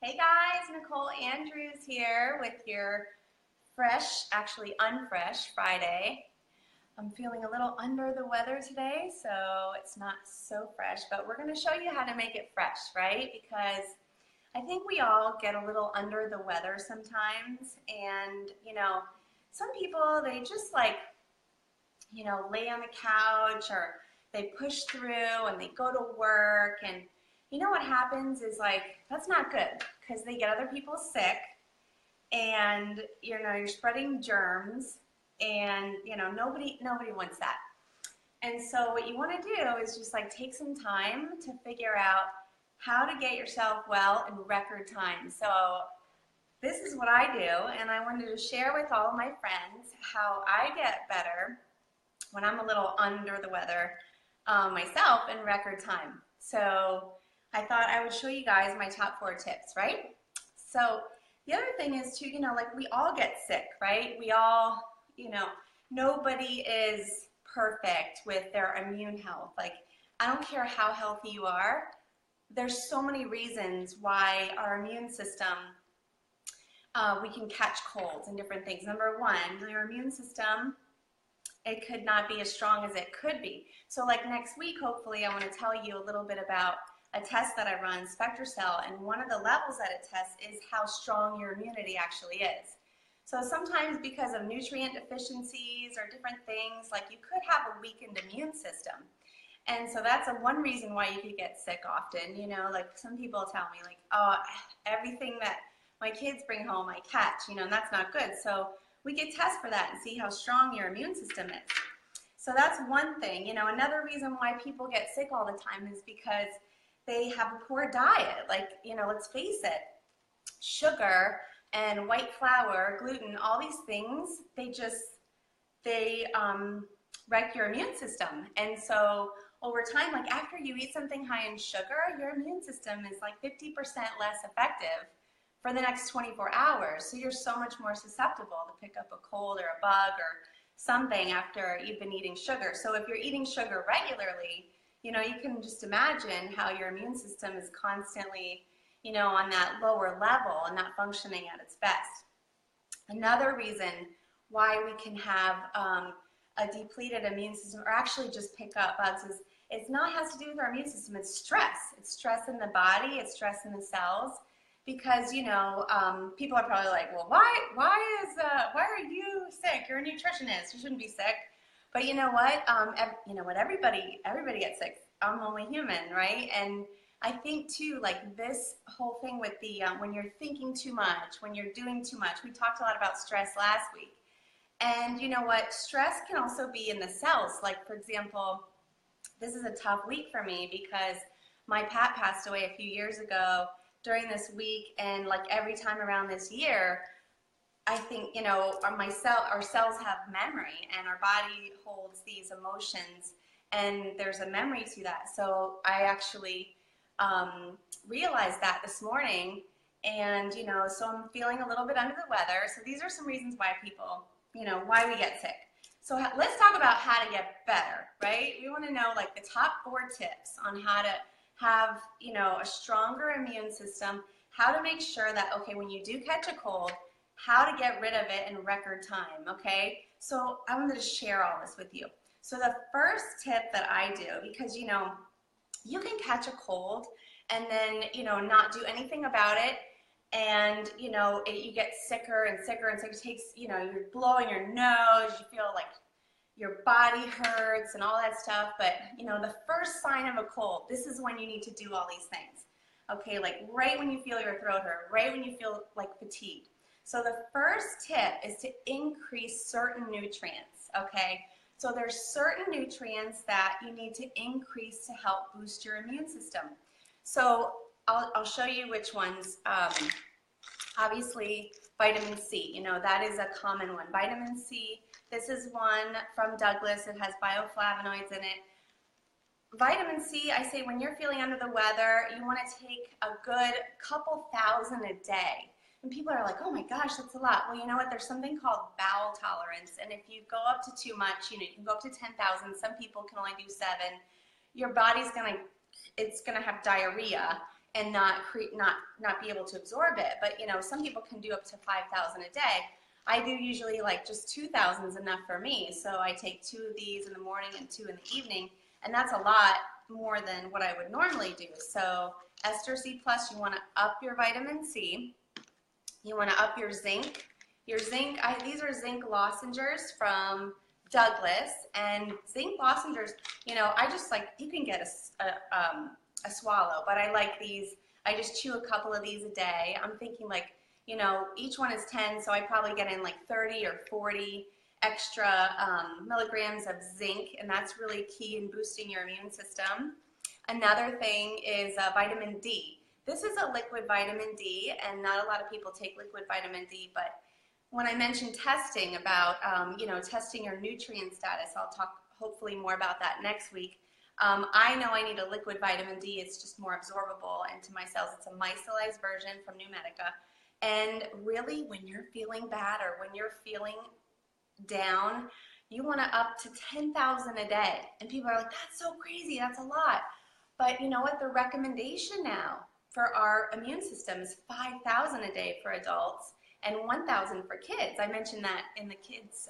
Hey guys, Nicole Andrews here with your fresh, actually unfresh Friday. I'm feeling a little under the weather today, so it's not so fresh, but we're going to show you how to make it fresh, right? Because I think we all get a little under the weather sometimes, and some people, they just lay on the couch or they push through and they go to work, and what happens is that's not good because they get other people sick, and you're spreading germs, and nobody wants that. And so what you want to do is just take some time to figure out how to get yourself well in record time. So this is what I do, and I wanted to share with all of my friends how I get better when I'm a little under the weather myself in record time. So I thought I would show you guys my top 4 tips, right? So the other thing is too, we all get sick, right? We all, nobody is perfect with their immune health. I don't care how healthy you are, there's so many reasons why our immune system, we can catch colds and different things. Number one, your immune system, it could not be as strong as it could be. So next week, hopefully, I want to tell you a little bit about a test that I run, SpectraCell, and one of the levels that it tests is how strong your immunity actually is. So sometimes because of nutrient deficiencies or different things, you could have a weakened immune system. And so that's one reason why you could get sick often. Some people tell me oh, everything that my kids bring home I catch, and that's not good. So we could test for that and see how strong your immune system is. So that's one thing. Another reason why people get sick all the time is because they have a poor diet. Let's face it, sugar and white flour, gluten, all these things, they wreck your immune system. And so over time, after you eat something high in sugar, your immune system is 50% less effective for the next 24 hours. So you're so much more susceptible to pick up a cold or a bug or something after you've been eating sugar. So if you're eating sugar regularly, you can just imagine how your immune system is constantly, on that lower level and not functioning at its best. Another reason why we can have a depleted immune system, or actually just pick up bugs, is has to do with our immune system. It's stress. It's stress in the body. It's stress in the cells. Because people are probably well, why are you sick? You're a nutritionist. You shouldn't be sick. But you know what? Everybody gets sick. I'm only human, right? And I think too, this whole thing with the when you're thinking too much, when you're doing too much. We talked a lot about stress last week, and you know what? Stress can also be in the cells. For example, this is a tough week for me because my Pat passed away a few years ago during this week, and every time around this year, I think, our cells have memory, and our body holds these emotions, and there's a memory to that. So I actually realized that this morning, and, so I'm feeling a little bit under the weather. So these are some reasons why people, why we get sick. So let's talk about how to get better, right? We want to know the top 4 tips on how to have, a stronger immune system, how to make sure that, okay, when you do catch a cold, how to get rid of it in record time, okay? So I wanted to share all this with you. So the first tip that I do, because, you can catch a cold and then, not do anything about it, and, you get sicker and sicker and sicker. It takes, you're blowing your nose, you feel your body hurts and all that stuff. But, the first sign of a cold, this is when you need to do all these things. Okay, right when you feel your throat hurt, right when you feel fatigued. So the first tip is to increase certain nutrients, okay? So there's certain nutrients that you need to increase to help boost your immune system. So I'll show you which ones. Obviously, vitamin C, that is a common one. Vitamin C, this is one from Douglas. It has bioflavonoids in it. Vitamin C, I say when you're feeling under the weather, you want to take a good couple thousand a day. And people are oh my gosh, that's a lot. Well, you know what? There's something called bowel tolerance. And if you go up to too much, you can go up to 10,000. Some people can only do 7. Your body's it's going to have diarrhea and not be able to absorb it. But you know, some people can do up to 5,000 a day. I do usually like just 2,000 is enough for me. So I take 2 of these in the morning and 2 in the evening, and that's a lot more than what I would normally do. So Ester C Plus, you want to up your vitamin C. You want to up your zinc. These are zinc lozenges from Douglas, and zinc lozenges, you know, I just like, you can get a swallow, but I like these. I just chew a couple of these a day. I'm thinking like, you know, each one is 10, so I probably get in like 30 or 40 extra milligrams of zinc, and that's really key in boosting your immune system. Another thing is vitamin D. This is a liquid vitamin D, and not a lot of people take liquid vitamin D, but when I mentioned testing about, you know, testing your nutrient status, I'll talk hopefully more about that next week. I know I need a liquid vitamin D. It's just more absorbable into my cells. It's a micellized version from NuMedica. And really, when you're feeling bad or when you're feeling down, you want to up to 10,000 a day. And people are like, that's so crazy, that's a lot. But you know what? The recommendation now for our immune system is 5,000 a day for adults and 1,000 for kids. I mentioned that in the kids'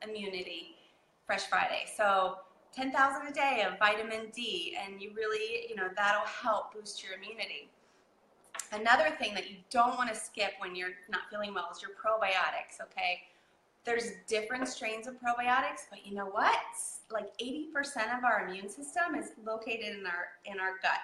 immunity Fresh Friday. So 10,000 a day of vitamin D, and you really, you know, that'll help boost your immunity. Another thing that you don't want to skip when you're not feeling well is your probiotics, okay? There's different strains of probiotics, but you know what? Like 80% of our immune system is located in our gut.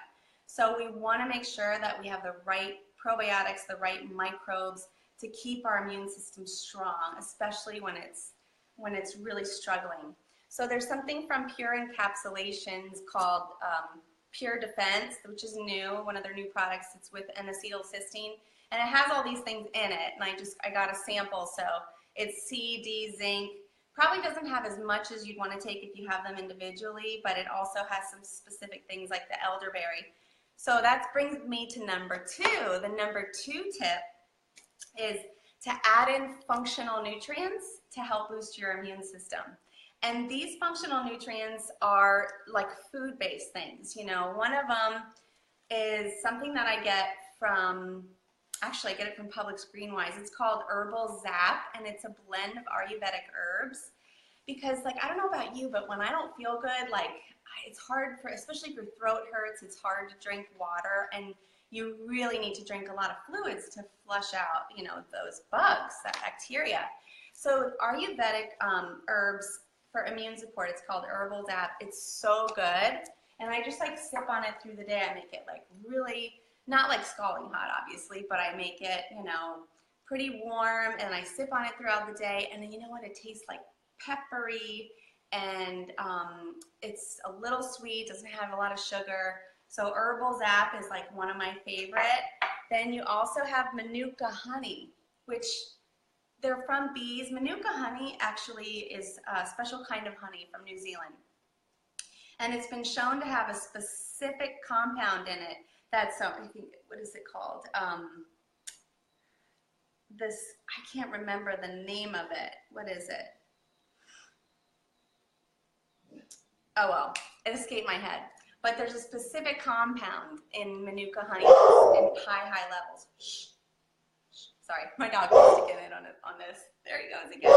So we want to make sure that we have the right probiotics, the right microbes to keep our immune system strong, especially when it's really struggling. So there's something from Pure Encapsulations called Pure Defense, which is new, one of their new products. It's with N-acetylcysteine, and it has all these things in it, and I got a sample, so it's C, D, zinc. Probably doesn't have as much as you'd want to take if you have them individually, but it also has some specific things like the elderberry. So that brings me to number 2. The number 2 tip is to add in functional nutrients to help boost your immune system. And these functional nutrients are like food-based things. You know, one of them is something that I get from, actually I get it from Publix Greenwise. It's called Herbal ZAP, and it's a blend of Ayurvedic herbs. Because like, I don't know about you, but when I don't feel good, like it's hard for, especially if your throat hurts, it's hard to drink water, and you really need to drink a lot of fluids to flush out, you know, those bugs, that bacteria. So Ayurvedic herbs for immune support, it's called Herbal ZAP. It's so good, and I just like sip on it through the day. I make it like really, not like scalding hot obviously, but I make it, you know, pretty warm, and I sip on it throughout the day, and then you know what, it tastes like peppery, and it's a little sweet, doesn't have a lot of sugar. So Herbal ZAP is like one of my favorite. Then you also have Manuka honey, which they're from bees. Manuka honey actually is a special kind of honey from New Zealand. And it's been shown to have a specific compound in it that's, I think, what is it called? I can't remember the name of it. What is it? Oh well, it escaped my head. But there's a specific compound in Manuka honey in high levels. Shh. Sorry, my dog wants to get in on this. There he goes again.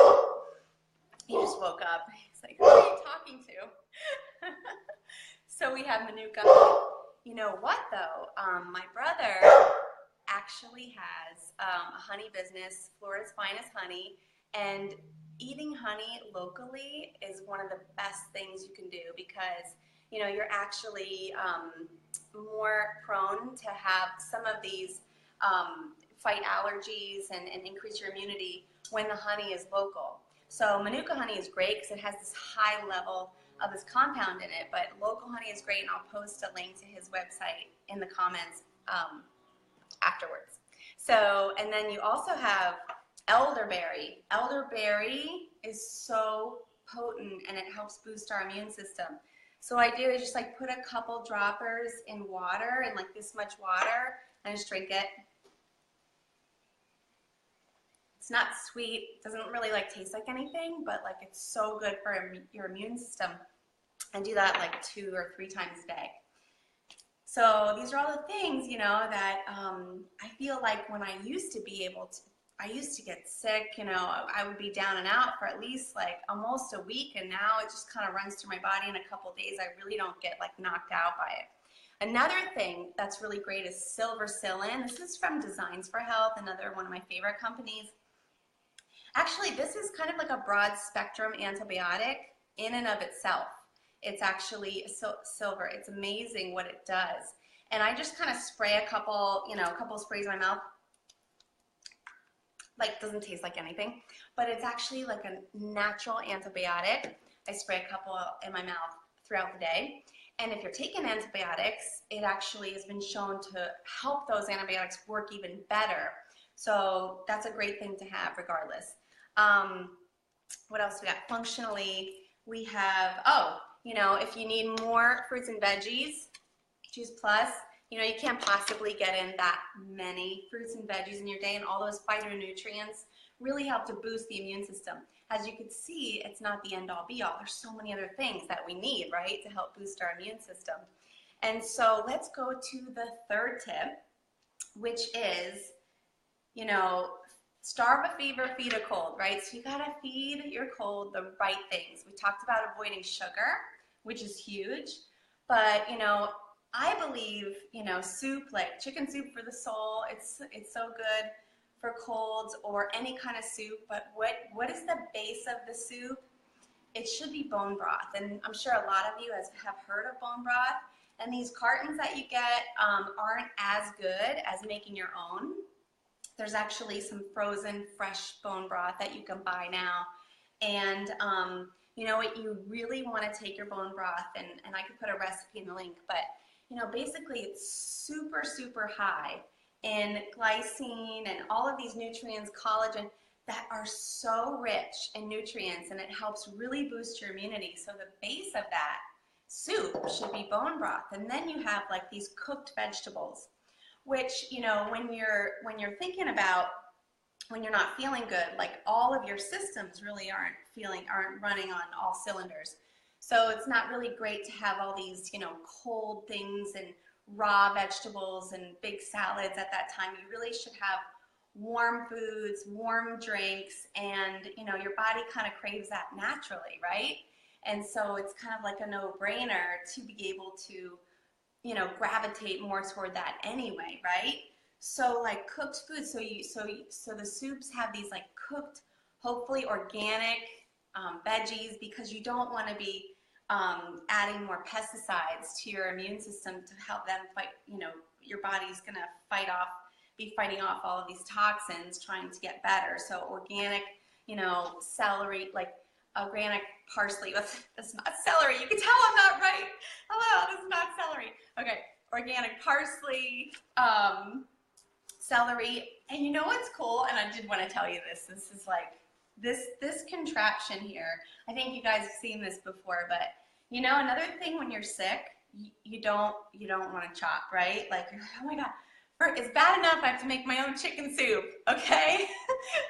He just woke up. He's like, who are you talking to? So we have Manuka honey. You know what though? My brother actually has a honey business, Florida's Finest Honey, and eating honey locally is one of the best things you can do, because you know, you're actually more prone to have some of these fight allergies and increase your immunity when the honey is local. So Manuka honey is great because it has this high level of this compound in it, but local honey is great, and I'll post a link to his website in the comments afterwards. So, and then you also have elderberry. Elderberry is so potent, and it helps boost our immune system. So what I do is just like put a couple droppers in water, and like this much water, and just drink it. It's not sweet, doesn't really like taste like anything, but like it's so good for your immune system. And do that like 2 or 3 times a day. So these are all the things, you know, that I feel like when I used to be able to, I used to get sick, you know, I would be down and out for at least like almost a week, and now it just kind of runs through my body in a couple days. I really don't get like knocked out by it. Another thing that's really great is Silvercillin. This is from Designs for Health, another one of my favorite companies. Actually, this is kind of like a broad spectrum antibiotic in and of itself. It's actually silver. It's amazing what it does. And I just kind of spray a couple, you know, a couple sprays in my mouth. Like, doesn't taste like anything, but it's actually like a natural antibiotic. I spray a couple in my mouth throughout the day. And if you're taking antibiotics, it actually has been shown to help those antibiotics work even better. So that's a great thing to have regardless. What else we got? Functionally, we have, oh, you know, if you need more fruits and veggies, Juice Plus, you know, you can't possibly get in that many fruits and veggies in your day, and all those phytonutrients really help to boost the immune system. As you can see, it's not the end-all be-all. There's so many other things that we need, right, to help boost our immune system. And so let's go to the third tip, which is, you know, starve a fever, feed a cold, right? So you gotta feed your cold the right things. We talked about avoiding sugar, which is huge, but, you know, I believe, you know, soup, like chicken soup for the soul, it's so good for colds, or any kind of soup. But what is the base of the soup? It should be bone broth. And I'm sure a lot of you have heard of bone broth. And these cartons that you get aren't as good as making your own. There's actually some frozen fresh bone broth that you can buy now. And you know what, you really want to take your bone broth, and I could put a recipe in the link, but you know, basically it's super, super high in glycine and all of these nutrients, collagen, that are so rich in nutrients, and it helps really boost your immunity. So the base of that soup should be bone broth. And then you have like these cooked vegetables, which, you know, when you're thinking about when you're not feeling good, like all of your systems really aren't running on all cylinders. So it's not really great to have all these, you know, cold things and raw vegetables and big salads at that time. You really should have warm foods, warm drinks, and, you know, your body kind of craves that naturally, right? And so it's kind of like a no-brainer to be able to, you know, gravitate more toward that anyway, right? So like cooked food, so the soups have these like cooked, hopefully organic veggies, because you don't want to be adding more pesticides to your immune system to help them fight, you know, your body's going to be fighting off all of these toxins, trying to get better. So organic, you know, celery, like organic parsley. That's not celery. You can tell I'm not right. Hello, this is not celery. Okay, organic parsley, celery. And you know what's cool? And I did want to tell you this. This is like, this contraption here, I think you guys have seen this before, but you know, another thing when you're sick, you don't want to chop, right? Like, oh my God, it's bad enough I have to make my own chicken soup, okay?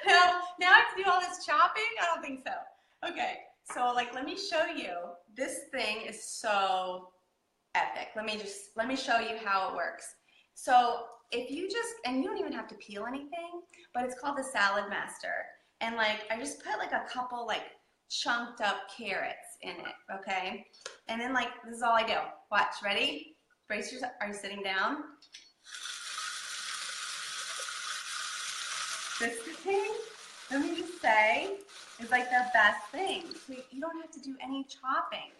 now I have to do all this chopping? I don't think so. Okay, so like, let me show you. This thing is so epic. Let me show you how it works. So if you and you don't even have to peel anything, but it's called the Salad Master. And like, I just put like a couple like chunked up carrots in it, okay? And then like, this is all I do. Watch, ready? Brace yourself. Are you sitting down? This thing, let me just say, is like the best thing. So you don't have to do any chopping.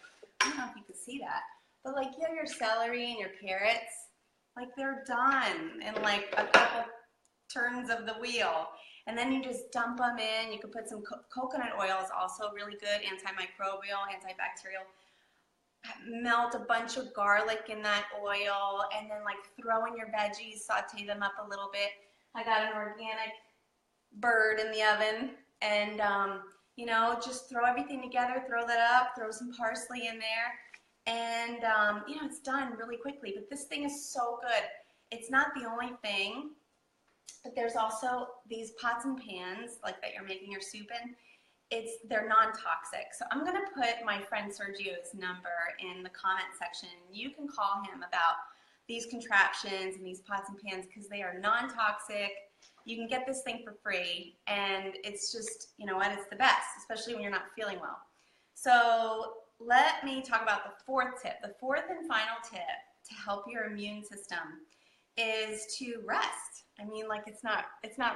I don't know if you can see that, but like, you have your celery and your carrots, like they're done in like a couple turns of the wheel. And then you just dump them in. You can put some coconut oil, is also really good, antimicrobial, antibacterial. Melt a bunch of garlic in that oil, and then like throw in your veggies, saute them up a little bit. I got an organic bird in the oven, and you know, just throw everything together, throw that up, throw some parsley in there, and you know, it's done really quickly. But this thing is so good. It's not the only thing. But there's also these pots and pans like that you're making your soup in. They're non-toxic. So I'm gonna put my friend Sergio's number in the comment section. You can call him about these contraptions and these pots and pans because they are non-toxic. You can get this thing for free, and it's just, you know what, it's the best, especially when you're not feeling well. So let me talk about the fourth tip. The fourth and final tip to help your immune system is to rest. I mean, like, it's not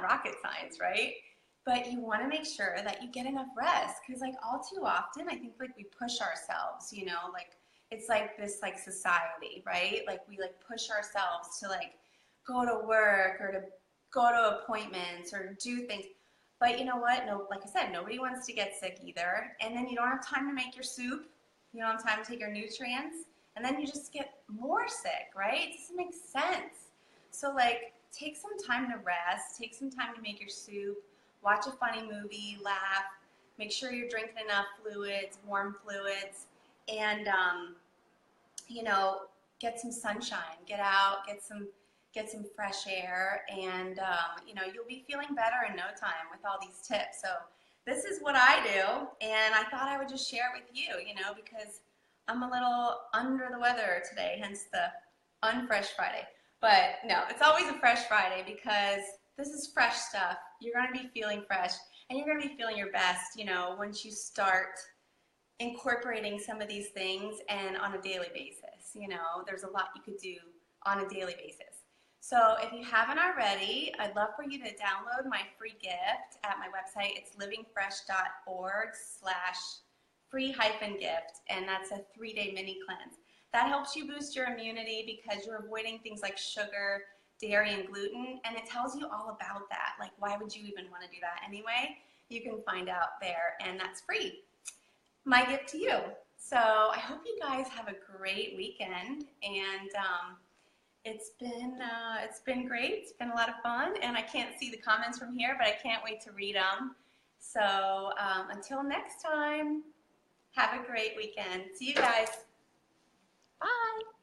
rocket science, right? But you want to make sure that you get enough rest, because like all too often, I think like we push ourselves, you know, like it's like this like society, right? Like we like push ourselves to like go to work or to go to appointments or do things. But you know what? No, like I said, nobody wants to get sick either. And then you don't have time to make your soup. You don't have time to take your nutrients. And then you just get more sick, right? It doesn't make sense. So like take some time to rest, take some time to make your soup, watch a funny movie, laugh, make sure you're drinking enough fluids, warm fluids, and you know, get some sunshine, get out, get some fresh air, and you know, you'll be feeling better in no time with all these tips. So this is what I do, and I thought I would just share it with you, you know, because I'm a little under the weather today, hence the unfresh Friday. But no, it's always a fresh Friday because this is fresh stuff. You're going to be feeling fresh, and you're going to be feeling your best, you know, once you start incorporating some of these things and on a daily basis. You know, there's a lot you could do on a daily basis. So if you haven't already, I'd love for you to download my free gift at my website. It's livingfresh.org/free-gift, and that's a 3-day mini cleanse. That helps you boost your immunity because you're avoiding things like sugar, dairy, and gluten, and it tells you all about that. Like, why would you even want to do that anyway? You can find out there, and that's free. My gift to you. So I hope you guys have a great weekend, and it's been great. It's been a lot of fun, and I can't see the comments from here, but I can't wait to read them. So until next time, have a great weekend. See you guys. Bye.